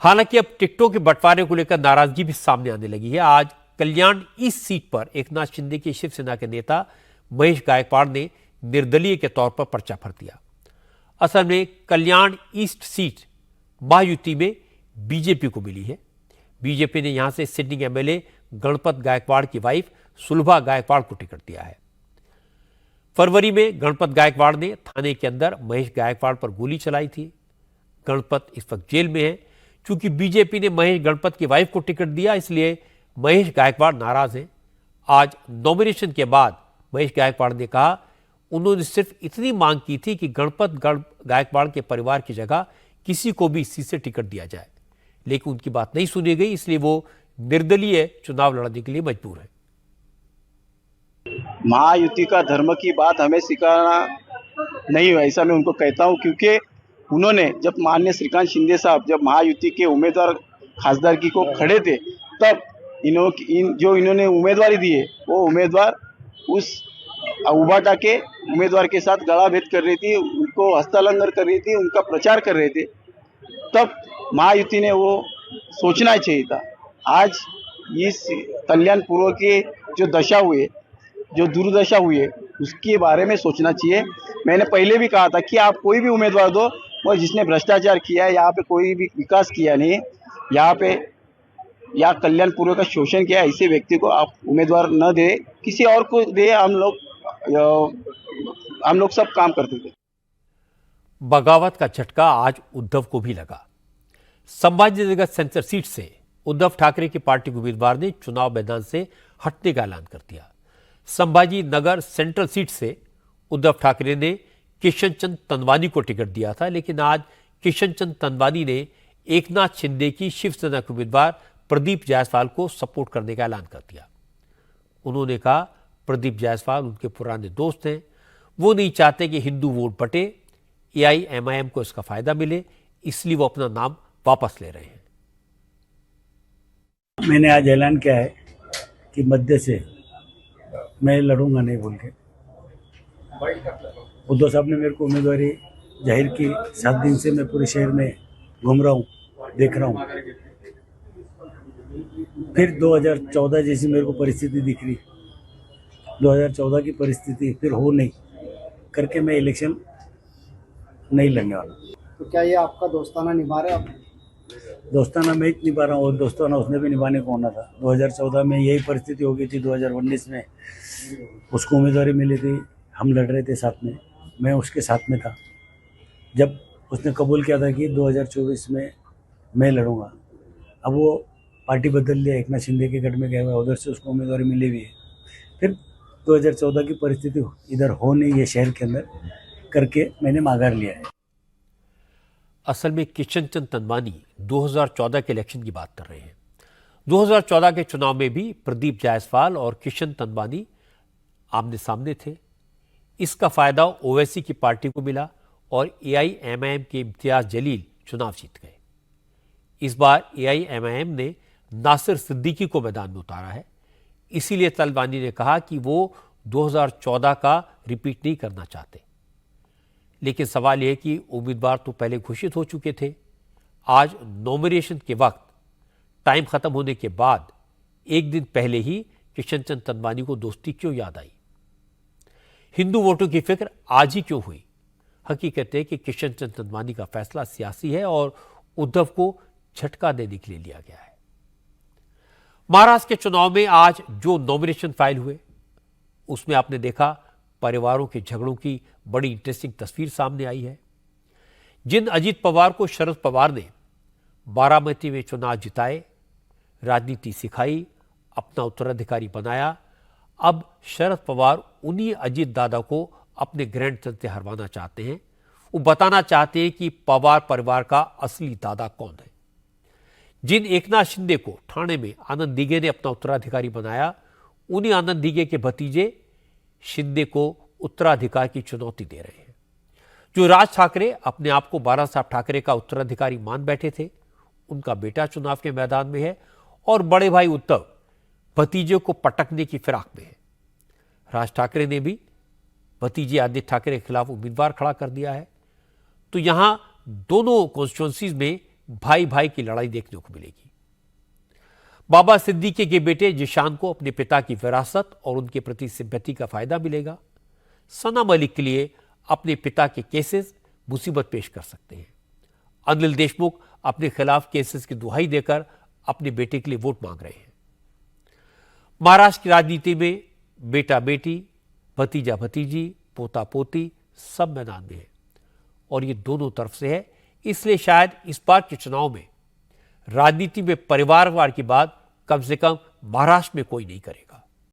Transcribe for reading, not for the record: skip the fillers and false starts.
हालांकि अब टिकटों के बंटवारे को लेकर नाराजगी भी सामने आने लगी है। आज कल्याण ईस्ट सीट पर एकनाथ शिंदे की शिवसेना के नेता महेश गायकवाड़ ने निर्दलीय के तौर पर पर्चा भर दिया। असल में कल्याण ईस्ट सीट महायुति में बीजेपी को मिली है। बीजेपी ने यहां से सिटिंग एमएलए गणपत गायकवाड़ की वाइफ सुलभा गायकवाड़ को टिकट दिया है। फरवरी में गणपत गायकवाड़ ने थाने के अंदर महेश गायकवाड़ पर गोली चलाई थी। गणपत इस वक्त जेल में है। चूंकि बीजेपी ने महेश गणपत की वाइफ को टिकट दिया, इसलिए महेश गायकवाड़ नाराज हैं। आज नॉमिनेशन के बाद महेश गायकवाड़ ने कहा उन्होंने सिर्फ इतनी मांग की थी कि गणपत गायकवाड़ के परिवार की जगह किसी को भी इसी से टिकट दिया जाए, लेकिन उनकी बात नहीं सुनी गई, इसलिए वो निर्दलीय चुनाव लड़ने के लिए मजबूर है। महायुति का धर्म की बात हमें सिखाना नहीं है, ऐसा मैं उनको कहता हूं, क्योंकि उन्होंने जब माननीय श्रीकांत शिंदे साहब जब महायुति के उम्मीदवार खासदारकी को खड़े थे, तब इन्होंने उम्मीदवारी दी है, वो उम्मीदवार उस उबाटा के उम्मीदवार के साथ गला भेद कर रही थी, उनको हस्तांतरण कर रही थी, उनका प्रचार कर रहे थे। तब महायुति ने वो सोचना चाहिए था। आज इस कल्याण पूर्व के जो दशा हुई, जो दुर्दशा हुई है, उसके बारे में सोचना चाहिए। मैंने पहले भी कहा था कि आप कोई भी उम्मीदवार दो, और जिसने भ्रष्टाचार किया है, यहाँ पे कोई भी विकास किया नहीं, यहाँ पे या कल्याण पूर्व का शोषण किया, ऐसे व्यक्ति को आप उम्मीदवार न दे, किसी और को दे। हम लोग सब काम करते थे। बगावत का झटका आज उद्धव को भी लगा। संभाजीनगर सेंट्रल सीट से उद्धव ठाकरे की पार्टी के उम्मीदवार ने चुनाव मैदान से हटने का ऐलान कर दिया। संभाजी नगर सेंट्रल सीट से उद्धव ठाकरे ने किशन चंद तनवानी को टिकट दिया था, लेकिन आज किशन चंद तनवानी ने एकनाथ शिंदे की शिवसेना के उम्मीदवार प्रदीप जायसवाल को सपोर्ट करने का ऐलान कर दिया। उन्होंने कहा प्रदीप जायसवाल उनके पुराने दोस्त हैं, वो नहीं चाहते कि हिंदू वोट बटे, एआईएमआईएम को इसका फायदा मिले, इसलिए वो अपना नाम वापस ले रहे हैं। मैंने आज ऐलान किया है कि मध्य से मैं लड़ूंगा नहीं बोल के। उद्धव साहब ने मेरे को उम्मीदवारी जाहिर की। 7 दिन से मैं पूरे शहर में घूम रहा हूँ, देख रहा हूँ। फिर 2014 जैसी मेरे को परिस्थिति दिख रही, 2014 की परिस्थिति फिर हो नहीं करके मैं इलेक्शन नहीं लड़ने वाला। तो क्या ये आपका दोस्ताना निभा रहे आप? दोस्ताना मैं ही निभा रहा हूँ और दोस्ताना उसने भी निभाने को होना था। 2014 में यही परिस्थिति हो गई थी। 2019 में उसको उम्मीदवारी मिली थी, हम लड़ रहे थे साथ में, मैं उसके साथ में था। जब उसने कबूल किया था कि 2024 में मैं लड़ूंगा, अब वो पार्टी बदल लिया, एकनाथ शिंदे के गढ़ में गया हुआ, उधर से उसको उम्मीदवारी मिली हुई है। फिर 2014 की परिस्थिति इधर हो नहीं है शहर के अंदर करके मैंने माघार लिया है। असल में किशन चंद तनवानी 2014 के इलेक्शन की बात कर रहे हैं। 2014 के चुनाव में भी प्रदीप जायसवाल और किशन तनवानी आमने सामने थे। इसका फायदा ओवैसी की पार्टी को मिला और एआईएमआईएम के इम्तियाज जलील चुनाव जीत गए। इस बार एआईएमआईएम ने नासिर सिद्दीकी को मैदान में उतारा है, इसीलिए तनवानी ने कहा कि वो 2014 का रिपीट नहीं करना चाहते। लेकिन सवाल यह है कि उम्मीदवार तो पहले घोषित हो चुके थे। आज नॉमिनेशन के वक्त टाइम खत्म होने के बाद एक दिन पहले ही किशन चंद तनवानी को दोस्ती क्यों याद आई? हिंदू वोटों की फिक्र आज ही क्यों हुई? हकीकत है कि किशन चंद तनवानी का फैसला सियासी है और उद्धव को झटका देने के लिए लिया गया है। महाराष्ट्र के चुनाव में आज जो नॉमिनेशन फाइल हुए उसमें आपने देखा परिवारों के झगड़ों की बड़ी इंटरेस्टिंग तस्वीर सामने आई है। जिन अजीत पवार को शरद पवार ने बारामती में चुनाव जिताए, राजनीति सिखाई, अपना उत्तराधिकारी बनाया, अब शरद पवार उन्हीं अजीत दादा को अपने ग्रैंडसन से हरवाना चाहते हैं। वो बताना चाहते हैं कि पवार परिवार का असली दादा कौन है। जिन एकनाथ शिंदे को ठाणे में आनंद दिघे ने अपना उत्तराधिकारी बनाया, उन्हीं आनंद दिघे के भतीजे शिंदे को उत्तराधिकार की चुनौती दे रहे हैं। जो राज ठाकरे अपने आप को बाला साहब ठाकरे का उत्तराधिकारी मान बैठे थे, उनका बेटा चुनाव के मैदान में है और बड़े भाई उद्धव भतीजे को पटकने की फिराक में है। राज ठाकरे ने भी भतीजे आदित्य ठाकरे के खिलाफ उम्मीदवार खड़ा कर दिया है। तो यहां दोनों कॉन्स्टिट्यूएंसीज में भाई भाई की लड़ाई देखने को मिलेगी। बाबा सिद्दीकी के बेटे जिशान को अपने पिता की विरासत और उनके प्रति सिंपैथी का फायदा मिलेगा। सना मलिक के लिए अपने पिता के केसेस मुसीबत पेश कर सकते हैं। अनिल देशमुख अपने खिलाफ केसेस की दुहाई देकर अपने बेटे के लिए वोट मांग रहे हैं। महाराष्ट्र की राजनीति में बेटा बेटी, भतीजा भतीजी, पोता पोती सब मैदान में है और ये दोनों तरफ से है। इसलिए शायद इस बार के चुनाव में राजनीति में परिवारवाद की बात कम से कम महाराष्ट्र में कोई नहीं करेगा।